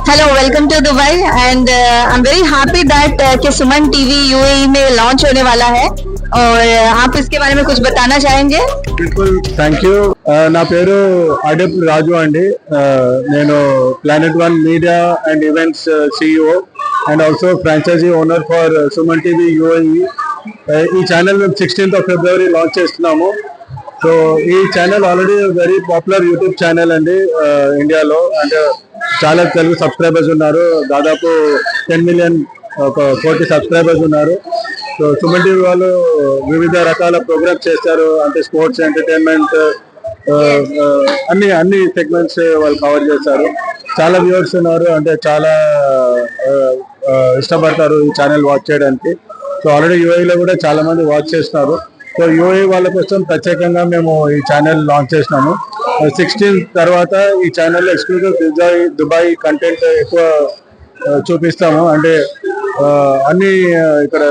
Hello, welcome to Dubai and I am very happy that कि Suman TV UAE में launch होने वाला है और आप इसके बारे में कुछ बताना चाहेंगे? బిల్కుల్ థ్యాంక్ యూ నా పేరు అడప్ రాజు అండి నేను planet one media and events CEO and also franchisee owner for Suman TV UAE ఈ ఛానల్ మేము 16th of February లాంచ్ చేస్తున్నాము. సో ఈ channel already very popular YouTube channel అండి ఇండియాలో. అంటే చాలా తెలుగు సబ్స్క్రైబర్స్ ఉన్నారు, దాదాపు 10 million ఒక 40 సబ్స్క్రైబర్స్ ఉన్నారు. సో సుమన్ టీవీ వాళ్ళు వివిధ రకాల ప్రోగ్రామ్స్ చేస్తారు, అంటే స్పోర్ట్స్, ఎంటర్టైన్మెంట్, అన్ని సెగ్మెంట్స్ వాళ్ళు కవర్ చేస్తారు. చాలా వ్యూవర్స్ ఉన్నారు, అంటే చాలా ఇష్టపడతారు ఈ ఛానల్ వాచ్ చేయడానికి. సో ఆల్రెడీ యూఏఈలో కూడా చాలా మంది వాచ్ చేస్తున్నారు. సో యూఏఈ వాళ్ళ కోసం ప్రత్యేకంగా మేము ఈ ఛానల్ లాంచ్ చేసినాము. 16th తర్వాత ఈ ఛానల్ ఎక్స్క్లూజివ్ దుబాయ్ కంటెంట్ ఎక్కువ చూపిస్తాము. అంటే అన్ని ఇక్కడ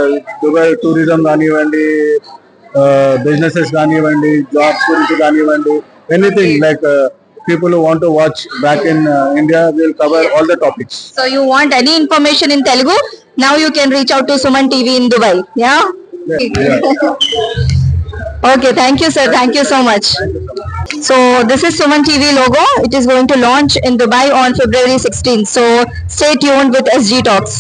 దుబాయ్ టూరిజం కానివ్వండి, బిజినెసెస్ కానివ్వండి, జాబ్స్ గురించి కానివ్వండి, anything like people who want to watch back in India, will cover all the topics. So you want any information in Telugu? Now you can reach out to Suman TV in Dubai. Yeah? Okay, thank you sir, thank you so much. So this is Suman TV logo. It is going to launch in Dubai on February 16th. So stay tuned with SG Talks.